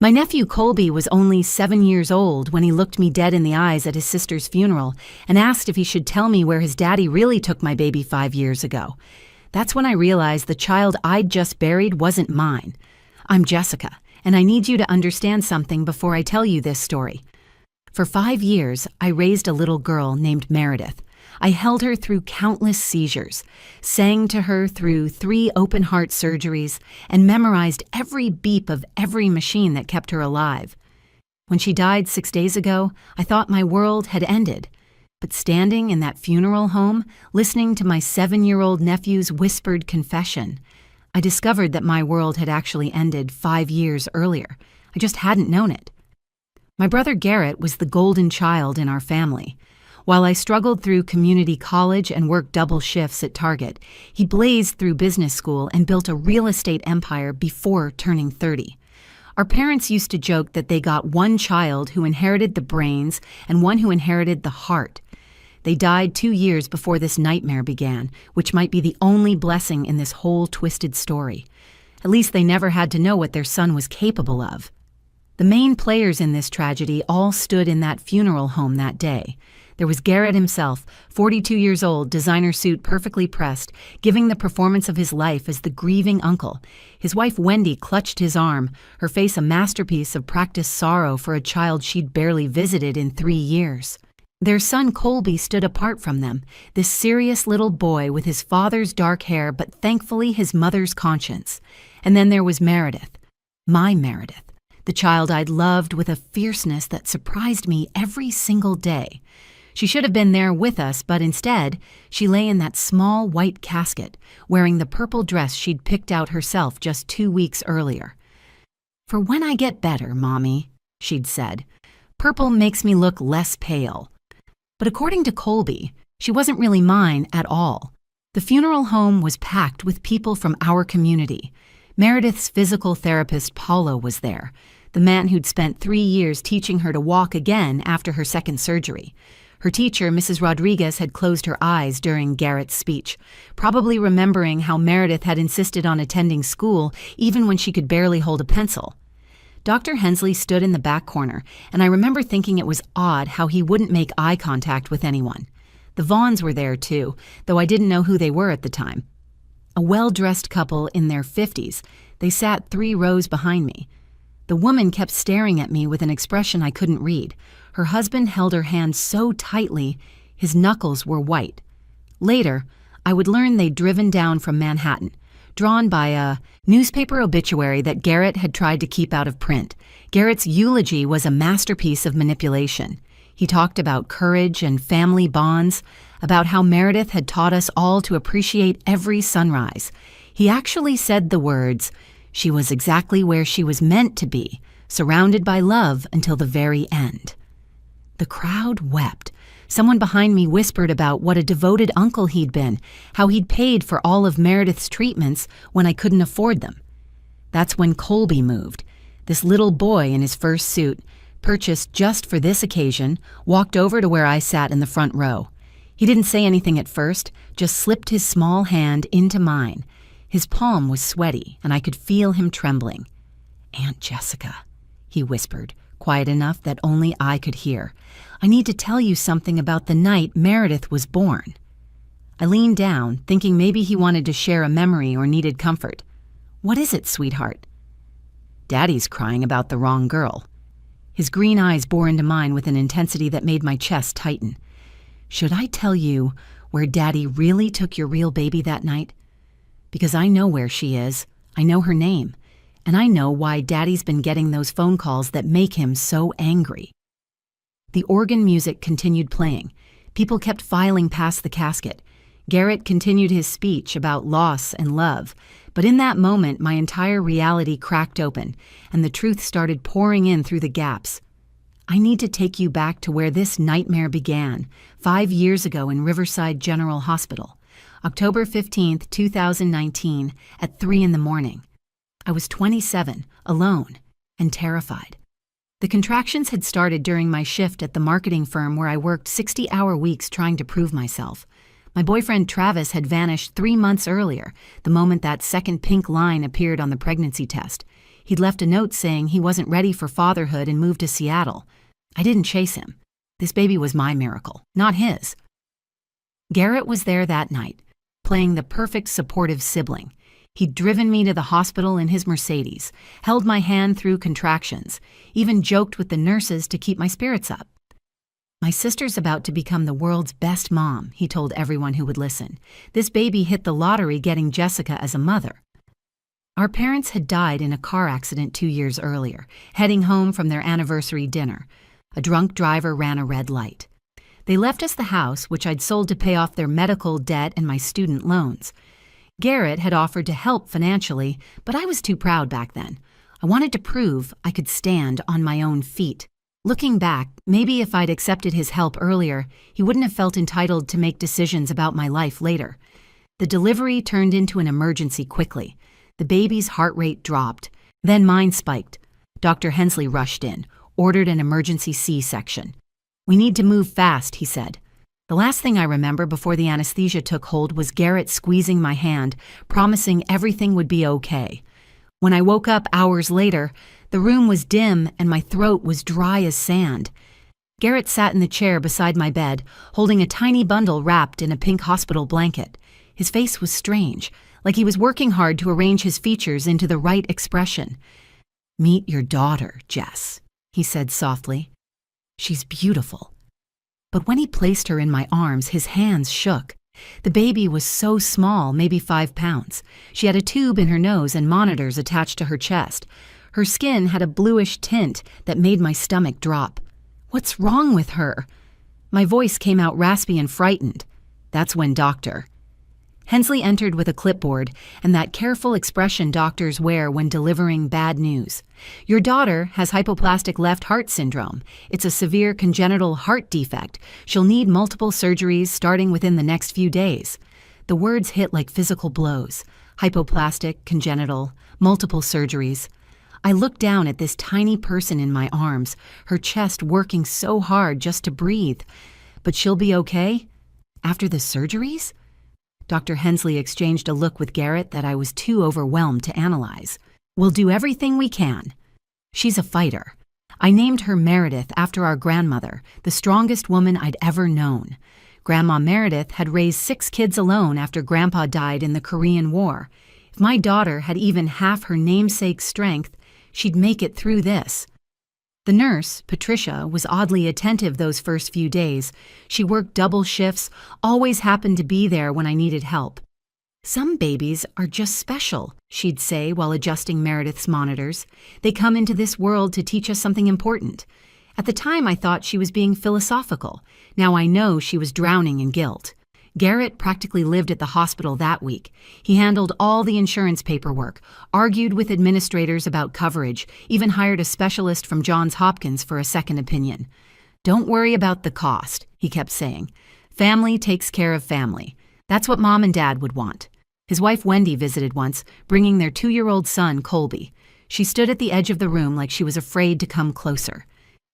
My nephew Colby was only 7 years old when he looked me dead in the eyes at his sister's funeral and asked if he should tell me where his daddy really took my baby 5 years ago. That's when I realized the child I'd just buried wasn't mine. I'm Jessica, and I need you to understand something before I tell you this story. For 5 years, I raised a little girl named Meredith. I held her through countless seizures, sang to her through 3 open-heart surgeries, and memorized every beep of every machine that kept her alive. When she died 6 days ago, I thought my world had ended. But standing in that funeral home, listening to my 7-year-old nephew's whispered confession, I discovered that my world had actually ended 5 years earlier. I just hadn't known it. My brother Garrett was the golden child in our family. While I struggled through community college and worked double shifts at Target, he blazed through business school and built a real estate empire before turning 30. Our parents used to joke that they got one child who inherited the brains and one who inherited the heart. They died 2 years before this nightmare began, which might be the only blessing in this whole twisted story. At least they never had to know what their son was capable of. The main players in this tragedy all stood in that funeral home that day. There was Garrett himself, 42 years old, designer suit perfectly pressed, giving the performance of his life as the grieving uncle. His wife Wendy clutched his arm, her face a masterpiece of practiced sorrow for a child she'd barely visited in 3 years. Their son Colby stood apart from them, this serious little boy with his father's dark hair but thankfully his mother's conscience. And then there was Meredith, my Meredith, the child I'd loved with a fierceness that surprised me every single day. She should have been there with us, but instead, she lay in that small white casket, wearing the purple dress she'd picked out herself just 2 weeks earlier. "For when I get better, Mommy," she'd said. "Purple makes me look less pale." But according to Colby, she wasn't really mine at all. The funeral home was packed with people from our community. Meredith's physical therapist, Paulo, was there, the man who'd spent 3 years teaching her to walk again after her second surgery. Her teacher, Mrs. Rodriguez, had closed her eyes during Garrett's speech, probably remembering how Meredith had insisted on attending school even when she could barely hold a pencil. Dr. Hensley stood in the back corner, and I remember thinking it was odd how he wouldn't make eye contact with anyone. The Vaughns were there too, though I didn't know who they were at the time. A well-dressed couple in their 50s, they sat 3 rows behind me. The woman kept staring at me with an expression I couldn't read. Her husband held her hand so tightly, his knuckles were white. Later, I would learn they'd driven down from Manhattan, drawn by a newspaper obituary that Garrett had tried to keep out of print. Garrett's eulogy was a masterpiece of manipulation. He talked about courage and family bonds, about how Meredith had taught us all to appreciate every sunrise. He actually said the words, "She was exactly where she was meant to be, surrounded by love until the very end." The crowd wept. Someone behind me whispered about what a devoted uncle he'd been, how he'd paid for all of Meredith's treatments when I couldn't afford them. That's when Colby moved. This little boy in his first suit, purchased just for this occasion, walked over to where I sat in the front row. He didn't say anything at first, just slipped his small hand into mine. His palm was sweaty, and I could feel him trembling. "Aunt Jessica," he whispered, quiet enough that only I could hear. "I need to tell you something about the night Meredith was born." I leaned down, thinking maybe he wanted to share a memory or needed comfort. "What is it, sweetheart?" "Daddy's crying about the wrong girl." His green eyes bore into mine with an intensity that made my chest tighten. "Should I tell you where Daddy really took your real baby that night? Because I know where she is, I know her name, and I know why Daddy's been getting those phone calls that make him so angry." The organ music continued playing. People kept filing past the casket. Garrett continued his speech about loss and love, but in that moment my entire reality cracked open, and the truth started pouring in through the gaps. I need to take you back to where this nightmare began, 5 years ago in Riverside General Hospital, October 15th, 2019, at 3 in the morning. I was 27, alone, and terrified. The contractions had started during my shift at the marketing firm where I worked 60-hour weeks trying to prove myself. My boyfriend Travis had vanished 3 months earlier, the moment that second pink line appeared on the pregnancy test. He'd left a note saying he wasn't ready for fatherhood and moved to Seattle. I didn't chase him. This baby was my miracle, not his. Garrett was there that night, playing the perfect supportive sibling. He'd driven me to the hospital in his Mercedes, held my hand through contractions, even joked with the nurses to keep my spirits up. My sister's about to become the world's best mom, he told everyone who would listen. This baby hit the lottery getting Jessica as a mother. Our parents had died in a car accident 2 years earlier, heading home from their anniversary dinner. A drunk driver ran a red light. They left us the house, which I'd sold to pay off their medical debt and my student loans. Garrett had offered to help financially, but I was too proud back then. I wanted to prove I could stand on my own feet. Looking back, maybe if I'd accepted his help earlier, he wouldn't have felt entitled to make decisions about my life later. The delivery turned into an emergency quickly. The baby's heart rate dropped. Then mine spiked. Dr. Hensley rushed in, ordered an emergency C-section. "We need to move fast," he said. The last thing I remember before the anesthesia took hold was Garrett squeezing my hand, promising everything would be okay. When I woke up hours later, the room was dim and my throat was dry as sand. Garrett sat in the chair beside my bed, holding a tiny bundle wrapped in a pink hospital blanket. His face was strange, like he was working hard to arrange his features into the right expression. "Meet your daughter, Jess," he said softly. "She's beautiful." But when he placed her in my arms, his hands shook. The baby was so small, maybe 5 pounds. She had a tube in her nose and monitors attached to her chest. Her skin had a bluish tint that made my stomach drop. "What's wrong with her?" My voice came out raspy and frightened. "That's when Dr. Hensley entered with a clipboard and that careful expression doctors wear when delivering bad news. "Your daughter has hypoplastic left heart syndrome. It's a severe congenital heart defect. She'll need multiple surgeries starting within the next few days." The words hit like physical blows. Hypoplastic, congenital, multiple surgeries. I looked down at this tiny person in my arms, her chest working so hard just to breathe. "But she'll be okay? After the surgeries?" Dr. Hensley exchanged a look with Garrett that I was too overwhelmed to analyze. "We'll do everything we can. She's a fighter." I named her Meredith after our grandmother, the strongest woman I'd ever known. Grandma Meredith had raised 6 kids alone after Grandpa died in the Korean War. If my daughter had even half her namesake's strength, she'd make it through this. The nurse, Patricia, was oddly attentive those first few days. She worked double shifts, always happened to be there when I needed help. "Some babies are just special," she'd say while adjusting Meredith's monitors. "They come into this world to teach us something important." At the time, I thought she was being philosophical. Now I know she was drowning in guilt. Garrett practically lived at the hospital that week. He handled all the insurance paperwork, argued with administrators about coverage, even hired a specialist from Johns Hopkins for a second opinion. "Don't worry about the cost," he kept saying. "Family takes care of family. That's what Mom and Dad would want." His wife Wendy visited once, bringing their 2-year-old son, Colby. She stood at the edge of the room like she was afraid to come closer.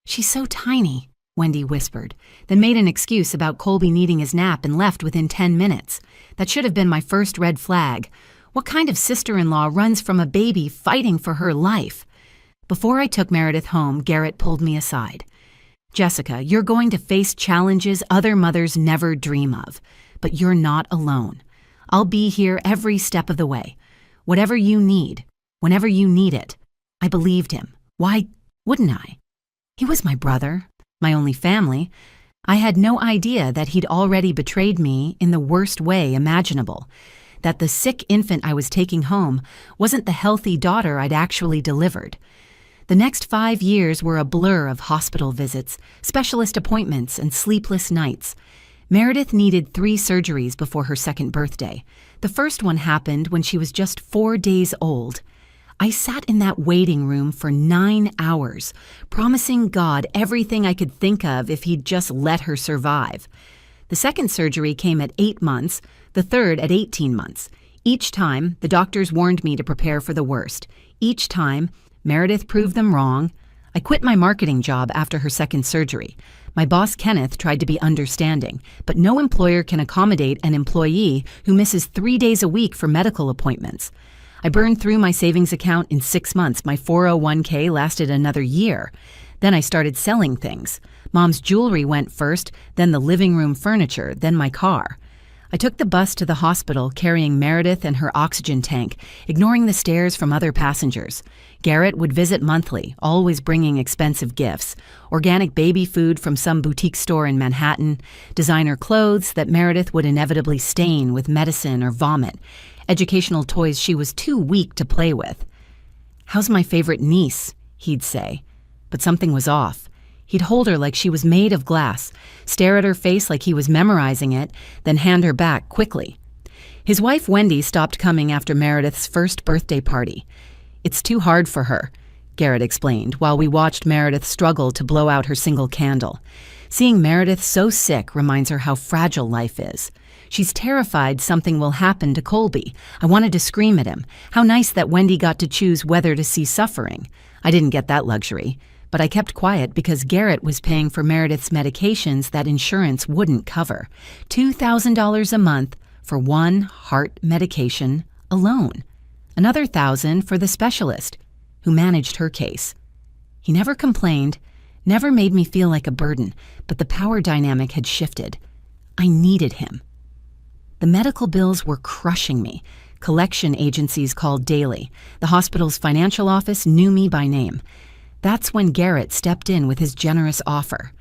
"She's so tiny," Wendy whispered, then made an excuse about Colby needing his nap and left within 10 minutes. That should have been my first red flag. What kind of sister-in-law runs from a baby fighting for her life? Before I took Meredith home, Garrett pulled me aside. "Jessica, you're going to face challenges other mothers never dream of, but you're not alone. I'll be here every step of the way. Whatever you need, whenever you need it." I believed him. Why wouldn't I? He was my brother, my only family. I had no idea that he'd already betrayed me in the worst way imaginable, that the sick infant I was taking home wasn't the healthy daughter I'd actually delivered. The next 5 years were a blur of hospital visits, specialist appointments, and sleepless nights. Meredith needed 3 surgeries before her 2nd birthday. The first one happened when she was just 4 days old. I sat in that waiting room for 9 hours, promising God everything I could think of if he'd just let her survive. The 2nd surgery came at 8 months, the 3rd at 18 months. Each time, the doctors warned me to prepare for the worst. Each time, Meredith proved them wrong. I quit my marketing job after her 2nd surgery. My boss, Kenneth, tried to be understanding, but no employer can accommodate an employee who misses 3 days a week for medical appointments. I burned through my savings account in 6 months. My 401k lasted another year. Then I started selling things. Mom's jewelry went first, then the living room furniture, then my car. I took the bus to the hospital carrying Meredith and her oxygen tank, ignoring the stares from other passengers. Garrett would visit monthly, always bringing expensive gifts. Organic baby food from some boutique store in Manhattan, designer clothes that Meredith would inevitably stain with medicine or vomit, educational toys she was too weak to play with. "How's my favorite niece?" he'd say. But something was off. He'd hold her like she was made of glass, stare at her face like he was memorizing it, then hand her back quickly. His wife Wendy stopped coming after Meredith's first birthday party. "It's too hard for her," Garrett explained, while we watched Meredith struggle to blow out her single candle. Seeing Meredith so sick reminds her how fragile life is. She's terrified something will happen to Colby. I wanted to scream at him. How nice that Wendy got to choose whether to see suffering. I didn't get that luxury. But I kept quiet because Garrett was paying for Meredith's medications that insurance wouldn't cover. $2,000 a month for one heart medication alone. Another $1,000 for the specialist who managed her case. He never complained, never made me feel like a burden, but the power dynamic had shifted. I needed him. The medical bills were crushing me. Collection agencies called daily. The hospital's financial office knew me by name. That's when Garrett stepped in with his generous offer.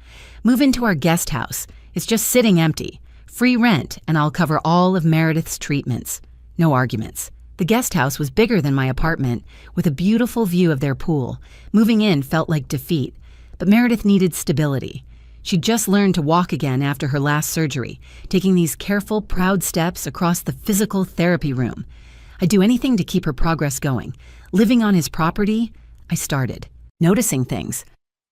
"Move into our guest house. It's just sitting empty. Free rent, and I'll cover all of Meredith's treatments." No arguments. The guest house was bigger than my apartment, with a beautiful view of their pool. Moving in felt like defeat, but Meredith needed stability. She'd just learned to walk again after her last surgery, taking these careful, proud steps across the physical therapy room. I'd do anything to keep her progress going. Living on his property, I started noticing things.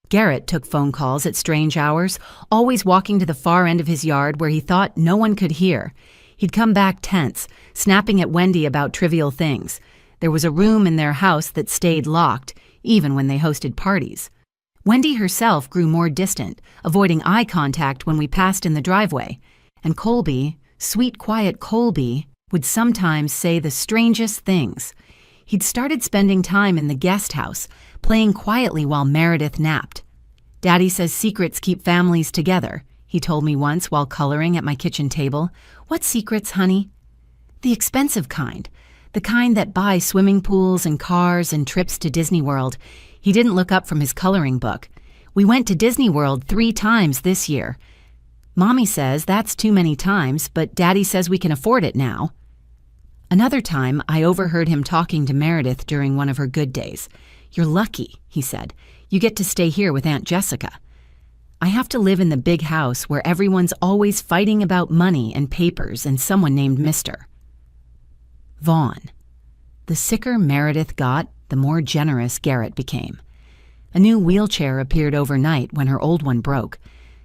Garrett took phone calls at strange hours, always walking to the far end of his yard where he thought no one could hear. He'd come back tense, snapping at Wendy about trivial things. There was a room in their house that stayed locked, even when they hosted parties. Wendy herself grew more distant, avoiding eye contact when we passed in the driveway. And Colby, sweet, quiet Colby, would sometimes say the strangest things. He'd started spending time in the guest house, playing quietly while Meredith napped. "Daddy says secrets keep families together," he told me once while coloring at my kitchen table. "What secrets, honey?" "The expensive kind. The kind that buy swimming pools and cars and trips to Disney World." He didn't look up from his coloring book. "We went to Disney World 3 times this year. Mommy says that's too many times, but Daddy says we can afford it now." Another time, I overheard him talking to Meredith during one of her good days. "You're lucky," he said. "You get to stay here with Aunt Jessica. I have to live in the big house where everyone's always fighting about money and papers and someone named Mr. Vaughn." The sicker Meredith got, the more generous Garrett became. A new wheelchair appeared overnight when her old one broke.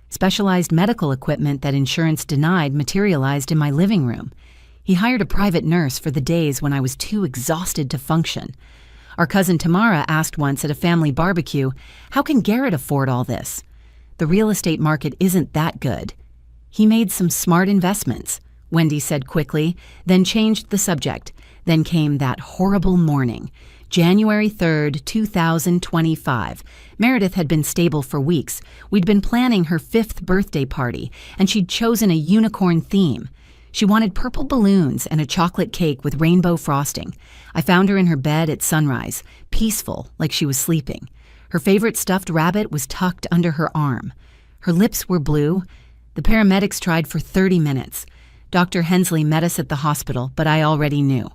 Specialized medical equipment that insurance denied materialized in my living room. He hired a private nurse for the days when I was too exhausted to function. Our cousin Tamara asked once at a family barbecue, "How can Garrett afford all this?" "The real estate market isn't that good." "He made some smart investments," Wendy said quickly, then changed the subject. Then came that horrible morning, January 3rd, 2025. Meredith had been stable for weeks. We'd been planning her 5th birthday party, and she'd chosen a unicorn theme. She wanted purple balloons and a chocolate cake with rainbow frosting. I found her in her bed at sunrise, peaceful, like she was sleeping. Her favorite stuffed rabbit was tucked under her arm. Her lips were blue. The paramedics tried for 30 minutes. Dr. Hensley met us at the hospital, but I already knew.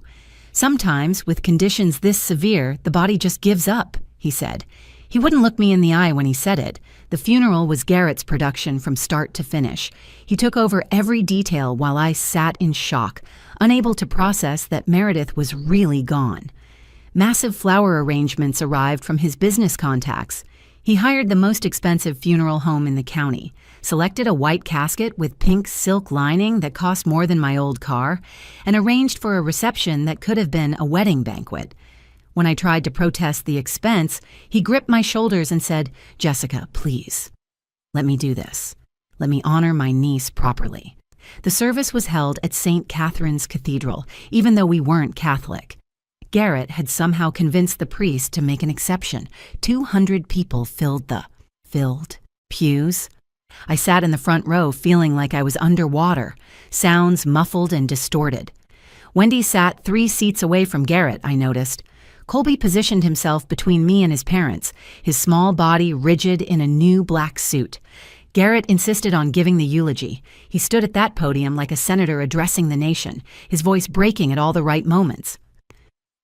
"Sometimes, with conditions this severe, the body just gives up," he said. He wouldn't look me in the eye when he said it. The funeral was Garrett's production from start to finish. He took over every detail while I sat in shock, unable to process that Meredith was really gone. Massive flower arrangements arrived from his business contacts. He hired the most expensive funeral home in the county, selected a white casket with pink silk lining that cost more than my old car, and arranged for a reception that could have been a wedding banquet. When I tried to protest the expense, he gripped my shoulders and said, "Jessica, please, let me do this. Let me honor my niece properly." The service was held at St. Catherine's Cathedral, even though we weren't Catholic. Garrett had somehow convinced the priest to make an exception. 200 people filled pews. I sat in the front row feeling like I was underwater, sounds muffled and distorted. Wendy sat 3 seats away from Garrett, I noticed. Colby positioned himself between me and his parents, his small body rigid in a new black suit. Garrett insisted on giving the eulogy. He stood at that podium like a senator addressing the nation, his voice breaking at all the right moments.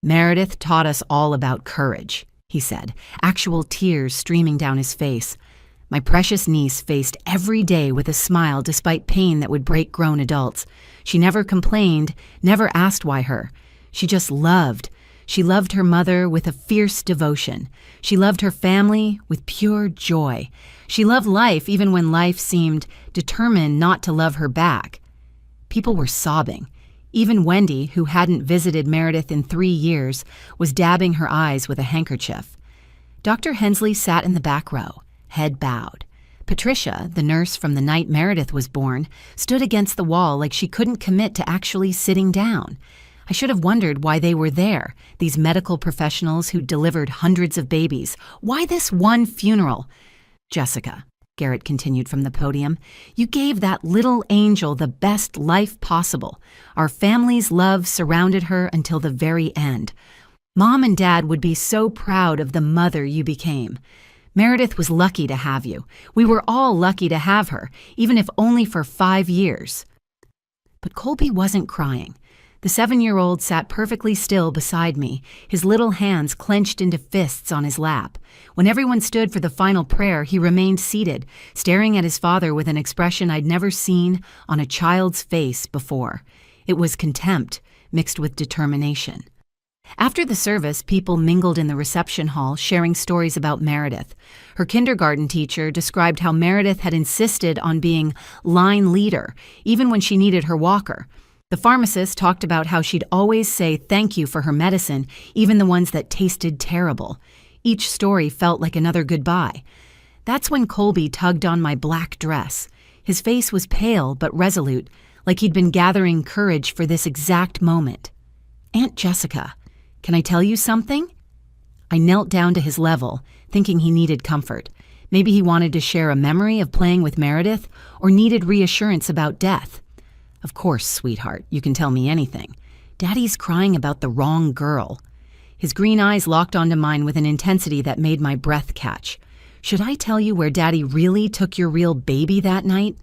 "Meredith taught us all about courage," he said, actual tears streaming down his face. My precious niece faced every day with a smile despite pain that would break grown adults. She never complained, never asked why her. She just loved. She loved her mother with a fierce devotion. She loved her family with pure joy. She loved life even when life seemed determined not to love her back. People were sobbing. Even Wendy, who hadn't visited Meredith in 3 years, was dabbing her eyes with a handkerchief. Dr. Hensley sat in the back row, head bowed. Patricia, the nurse from the night Meredith was born, stood against the wall like she couldn't commit to actually sitting down. I should have wondered why they were there, these medical professionals who delivered hundreds of babies. Why this one funeral? "Jessica," Garrett continued from the podium, "you gave that little angel the best life possible. Our family's love surrounded her until the very end. Mom and Dad would be so proud of the mother you became. Meredith was lucky to have you. We were all lucky to have her, even if only for 5 years." But Colby wasn't crying. The 7-year-old sat perfectly still beside me, his little hands clenched into fists on his lap. When everyone stood for the final prayer, he remained seated, staring at his father with an expression I'd never seen on a child's face before. It was contempt mixed with determination. After the service, people mingled in the reception hall, sharing stories about Meredith. Her kindergarten teacher described how Meredith had insisted on being line leader, even when she needed her walker. The pharmacist talked about how she'd always say thank you for her medicine, even the ones that tasted terrible. Each story felt like another goodbye. That's when Colby tugged on my black dress. His face was pale but resolute, like he'd been gathering courage for this exact moment. "Aunt Jessica, can I tell you something?" I knelt down to his level, thinking he needed comfort. Maybe he wanted to share a memory of playing with Meredith, or needed reassurance about death. "Of course, sweetheart, you can tell me anything. Daddy's crying about the wrong girl." His green eyes locked onto mine with an intensity that made my breath catch. "Should I tell you where Daddy really took your real baby that night?"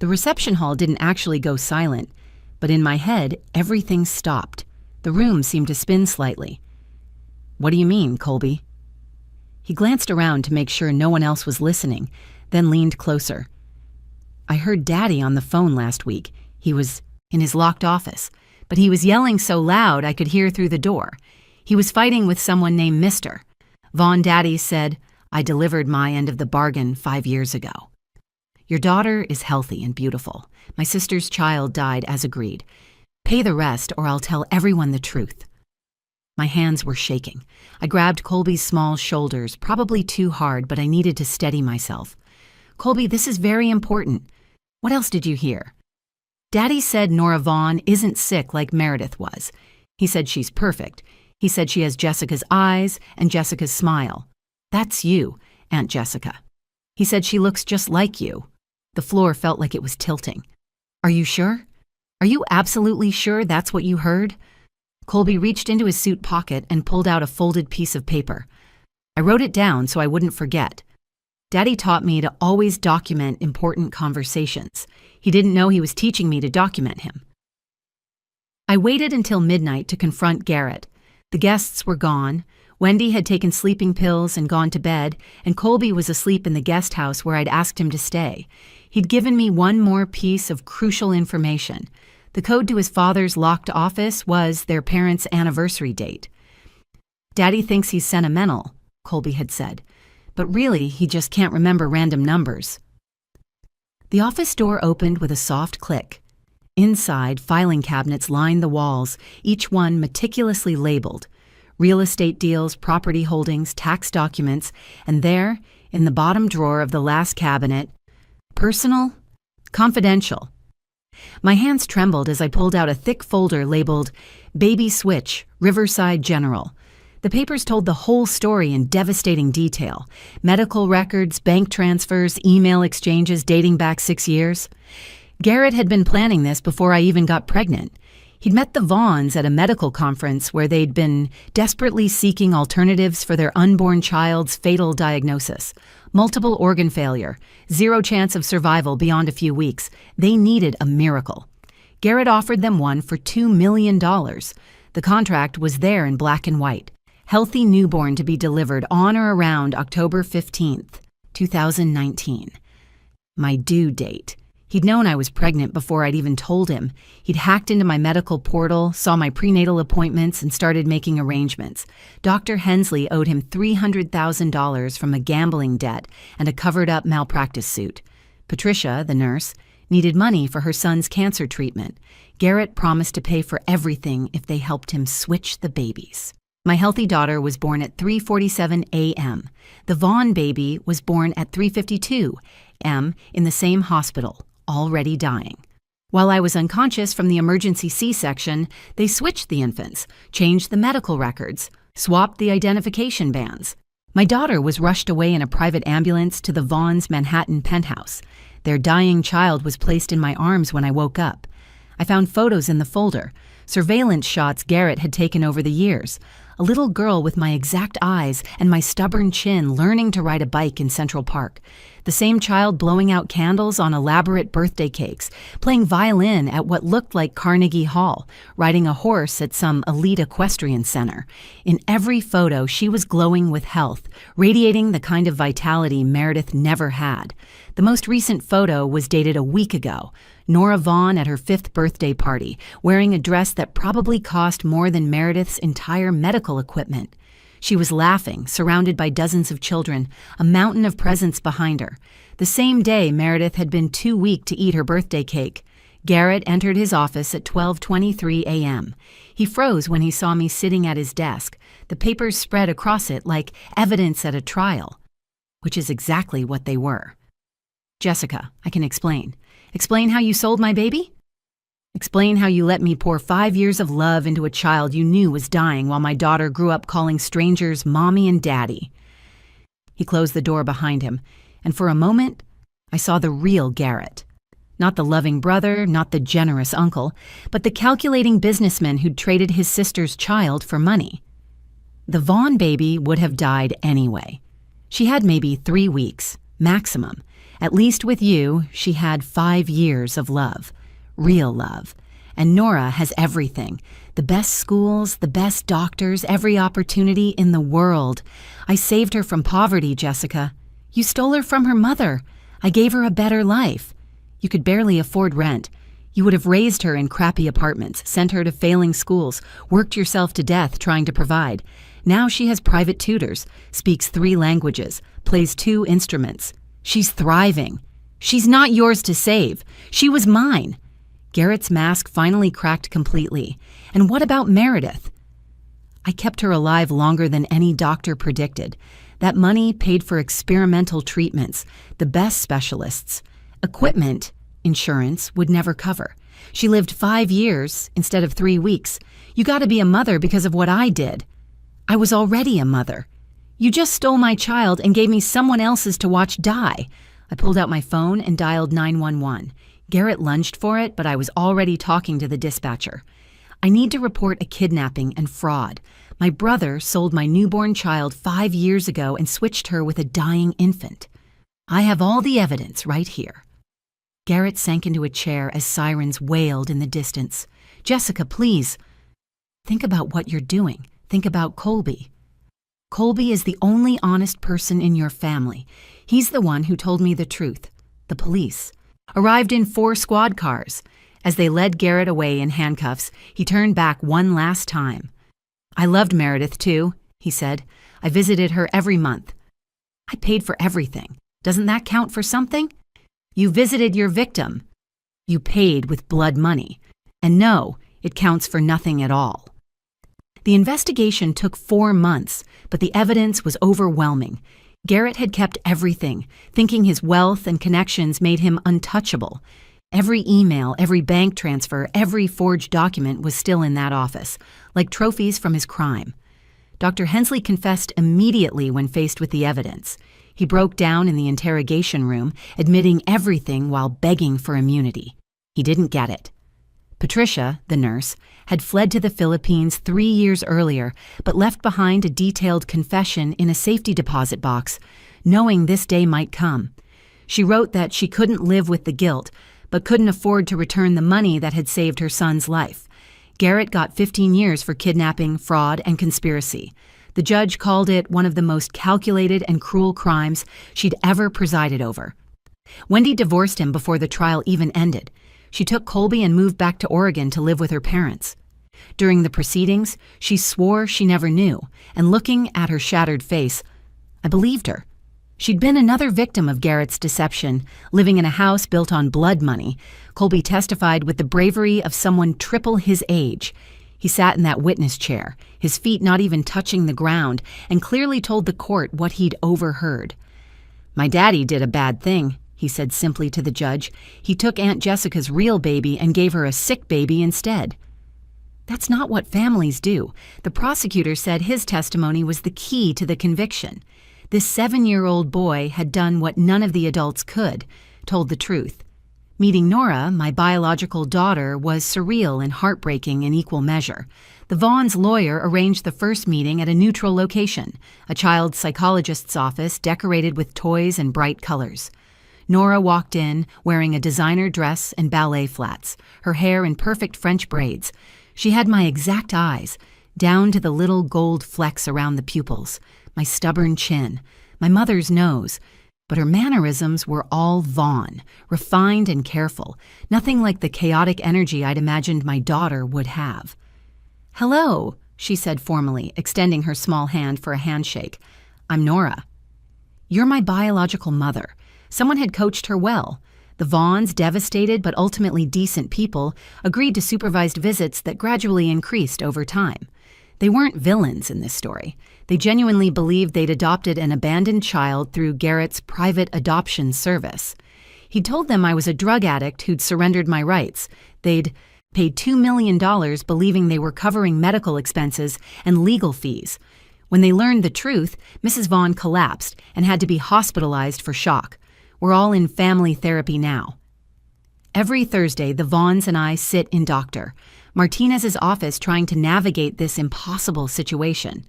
The reception hall didn't actually go silent, but in my head, everything stopped. The room seemed to spin slightly. "What do you mean, Colby?" He glanced around to make sure no one else was listening, then leaned closer. "I heard Daddy on the phone last week. He was in his locked office, but he was yelling so loud I could hear through the door. He was fighting with someone named Mr. Vaughn. Daddy said, 'I delivered my end of the bargain 5 years ago. Your daughter is healthy and beautiful. My sister's child died as agreed. Pay the rest or I'll tell everyone the truth.'" My hands were shaking. I grabbed Colby's small shoulders, probably too hard, but I needed to steady myself. "Colby, this is very important. What else did you hear?" "Daddy said Nora Vaughn isn't sick like Meredith was. He said she's perfect. He said she has Jessica's eyes and Jessica's smile. That's you, Aunt Jessica. He said she looks just like you." The floor felt like it was tilting. "Are you sure? Are you absolutely sure that's what you heard?" Colby reached into his suit pocket and pulled out a folded piece of paper. I wrote it down so I wouldn't forget. Daddy taught me to always document important conversations. He didn't know he was teaching me to document him. I waited until midnight to confront Garrett. The guests were gone. Wendy had taken sleeping pills and gone to bed, and Colby was asleep in the guest house where I'd asked him to stay. He'd given me one more piece of crucial information. The code to his father's locked office was their parents' anniversary date. "Daddy thinks he's sentimental," Colby had said, "but really he just can't remember random numbers." The office door opened with a soft click. Inside, filing cabinets lined the walls, each one meticulously labeled. Real estate deals, property holdings, tax documents, and there, in the bottom drawer of the last cabinet, "Personal, confidential." My hands trembled as I pulled out a thick folder labeled Baby Switch, Riverside General. The papers told the whole story in devastating detail. Medical records, bank transfers, email exchanges dating back 6 years. Garrett had been planning this before I even got pregnant. He'd met the Vaughns at a medical conference where they'd been desperately seeking alternatives for their unborn child's fatal diagnosis. Multiple organ failure, 0 chance of survival beyond a few weeks. They needed a miracle. Garrett offered them one for $2 million. The contract was there in black and white. Healthy newborn to be delivered on or around October 15th, 2019. My due date. He'd known I was pregnant before I'd even told him. He'd hacked into my medical portal, saw my prenatal appointments, and started making arrangements. Dr. Hensley owed him $300,000 from a gambling debt and a covered-up malpractice suit. Patricia, the nurse, needed money for her son's cancer treatment. Garrett promised to pay for everything if they helped him switch the babies. My healthy daughter was born at 3:47 a.m. The Vaughn baby was born at 3:52 a.m. in the same hospital, already dying. While I was unconscious from the emergency C-section, they switched the infants, changed the medical records, swapped the identification bands. My daughter was rushed away in a private ambulance to the Vaughn's Manhattan penthouse. Their dying child was placed in my arms when I woke up. I found photos in the folder, surveillance shots Garrett had taken over the years. A little girl with my exact eyes and my stubborn chin learning to ride a bike in Central Park. The same child blowing out candles on elaborate birthday cakes, playing violin at what looked like Carnegie Hall, riding a horse at some elite equestrian center. In every photo, she was glowing with health, radiating the kind of vitality Meredith never had. The most recent photo was dated a week ago. Nora Vaughn at her 5th birthday party, wearing a dress that probably cost more than Meredith's entire medical equipment. She was laughing, surrounded by dozens of children, a mountain of presents behind her. The same day, Meredith had been too weak to eat her birthday cake. Garrett entered his office at 12:23 a.m. He froze when he saw me sitting at his desk, the papers spread across it like evidence at a trial, which is exactly what they were. Jessica, I can explain. Explain how you sold my baby? Explain how you let me pour 5 years of love into a child you knew was dying while my daughter grew up calling strangers mommy and daddy. He closed the door behind him, and for a moment, I saw the real Garrett. Not the loving brother, not the generous uncle, but the calculating businessman who'd traded his sister's child for money. The Vaughn baby would have died anyway. She had maybe 3 weeks, maximum. At least with you, she had 5 years of love. Real love. And Nora has everything. The best schools, the best doctors, every opportunity in the world. I saved her from poverty, Jessica. You stole her from her mother. I gave her a better life. You could barely afford rent. You would have raised her in crappy apartments, sent her to failing schools, worked yourself to death trying to provide. Now she has private tutors, speaks 3 languages, plays 2 instruments. She's thriving. She's not yours to save. She was mine. Garrett's mask finally cracked completely. And what about Meredith? I kept her alive longer than any doctor predicted. That money paid for experimental treatments, the best specialists. Equipment, insurance, would never cover. She lived 5 years instead of 3 weeks. You got to be a mother because of what I did. I was already a mother. You just stole my child and gave me someone else's to watch die. I pulled out my phone and dialed 911. Garrett lunged for it, but I was already talking to the dispatcher. I need to report a kidnapping and fraud. My brother sold my newborn child 5 years ago and switched her with a dying infant. I have all the evidence right here. Garrett sank into a chair as sirens wailed in the distance. Jessica, please. Think about what you're doing. Think about Colby. Colby is the only honest person in your family. He's the one who told me the truth. The police arrived in 4 squad cars. As they led Garrett away in handcuffs, he turned back one last time. I loved Meredith too, he said. I visited her every month. I paid for everything. Doesn't that count for something? You visited your victim. You paid with blood money. And no, it counts for nothing at all. The investigation took 4 months, but the evidence was overwhelming. Garrett had kept everything, thinking his wealth and connections made him untouchable. Every email, every bank transfer, every forged document was still in that office, like trophies from his crime. Dr. Hensley confessed immediately when faced with the evidence. He broke down in the interrogation room, admitting everything while begging for immunity. He didn't get it. Patricia, the nurse, had fled to the Philippines 3 years earlier, but left behind a detailed confession in a safety deposit box, knowing this day might come. She wrote that she couldn't live with the guilt, but couldn't afford to return the money that had saved her son's life. Garrett got 15 years for kidnapping, fraud, and conspiracy. The judge called it one of the most calculated and cruel crimes she'd ever presided over. Wendy divorced him before the trial even ended. She took Colby and moved back to Oregon to live with her parents. During the proceedings, she swore she never knew, and looking at her shattered face, I believed her. She'd been another victim of Garrett's deception, living in a house built on blood money. Colby testified with the bravery of someone triple his age. He sat in that witness chair, his feet not even touching the ground, and clearly told the court what he'd overheard. My daddy did a bad thing, he said simply to the judge. He took Aunt Jessica's real baby and gave her a sick baby instead. That's not what families do. The prosecutor said his testimony was the key to the conviction. This 7-year-old boy had done what none of the adults could, told the truth. Meeting Nora, my biological daughter, was surreal and heartbreaking in equal measure. The Vaughn's lawyer arranged the first meeting at a neutral location, a child psychologist's office decorated with toys and bright colors. Nora walked in wearing a designer dress and ballet flats, her hair in perfect French braids. She had my exact eyes, down to the little gold flecks around the pupils, my stubborn chin, my mother's nose, but her mannerisms were all Vaughn, refined and careful, nothing like the chaotic energy I'd imagined my daughter would have. Hello, she said formally, extending her small hand for a handshake. I'm Nora. You're my biological mother. Someone had coached her well. The Vaughns, devastated but ultimately decent people, agreed to supervised visits that gradually increased over time. They weren't villains in this story. They genuinely believed they'd adopted an abandoned child through Garrett's private adoption service. He'd told them I was a drug addict who'd surrendered my rights. They'd paid $2 million believing they were covering medical expenses and legal fees. When they learned the truth, Mrs. Vaughn collapsed and had to be hospitalized for shock. We're all in family therapy now. Every Thursday, the Vaughns and I sit in Dr. Martinez's office trying to navigate this impossible situation.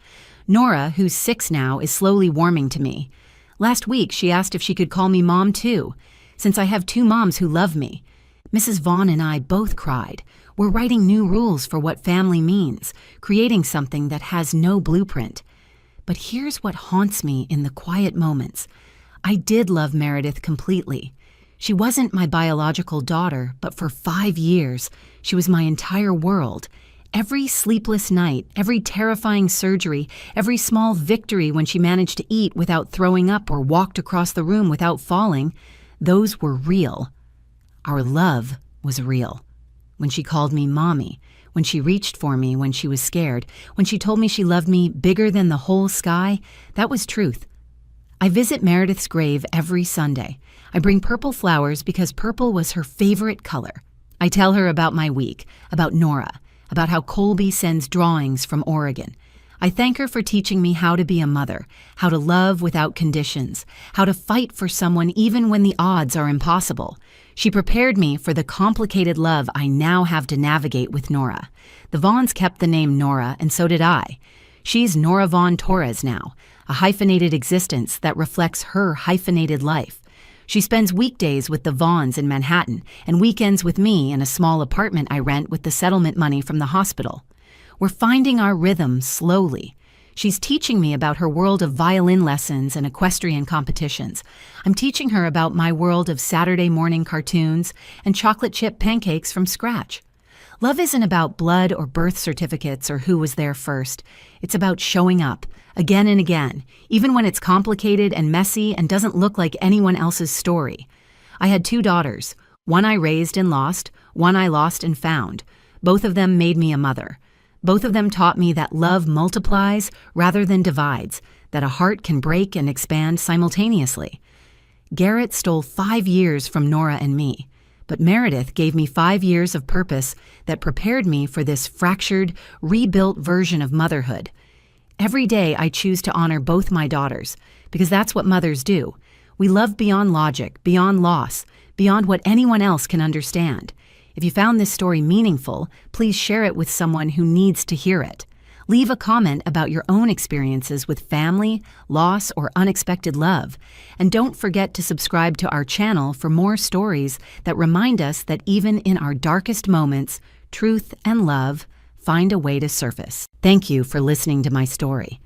Nora, who's 6 now, is slowly warming to me. Last week, she asked if she could call me Mom too, since I have 2 moms who love me. Mrs. Vaughn and I both cried. We're writing new rules for what family means, creating something that has no blueprint. But here's what haunts me in the quiet moments. I did love Meredith completely. She wasn't my biological daughter, but for 5 years, she was my entire world. Every sleepless night, every terrifying surgery, every small victory when she managed to eat without throwing up or walked across the room without falling, those were real. Our love was real. When she called me Mommy, when she reached for me when she was scared, when she told me she loved me bigger than the whole sky, that was truth. I visit Meredith's grave every Sunday. I bring purple flowers because purple was her favorite color. I tell her about my week, about Nora, about how Colby sends drawings from Oregon. I thank her for teaching me how to be a mother, how to love without conditions, how to fight for someone even when the odds are impossible. She prepared me for the complicated love I now have to navigate with Nora. The Vaughns kept the name Nora, and so did I. She's Nora Vaughn Torres now, a hyphenated existence that reflects her hyphenated life. She spends weekdays with the Vaughns in Manhattan and weekends with me in a small apartment I rent with the settlement money from the hospital. We're finding our rhythm slowly. She's teaching me about her world of violin lessons and equestrian competitions. I'm teaching her about my world of Saturday morning cartoons and chocolate chip pancakes from scratch. Love isn't about blood or birth certificates or who was there first. It's about showing up, again and again, even when it's complicated and messy and doesn't look like anyone else's story. I had 2 daughters, one I raised and lost, one I lost and found. Both of them made me a mother. Both of them taught me that love multiplies rather than divides, that a heart can break and expand simultaneously. Garrett stole 5 years from Nora and me, but Meredith gave me 5 years of purpose that prepared me for this fractured, rebuilt version of motherhood. Every day I choose to honor both my daughters, because that's what mothers do. We love beyond logic, beyond loss, beyond what anyone else can understand. If you found this story meaningful, please share it with someone who needs to hear it. Leave a comment about your own experiences with family, loss, or unexpected love. And don't forget to subscribe to our channel for more stories that remind us that even in our darkest moments, truth and love find a way to surface. Thank you for listening to my story.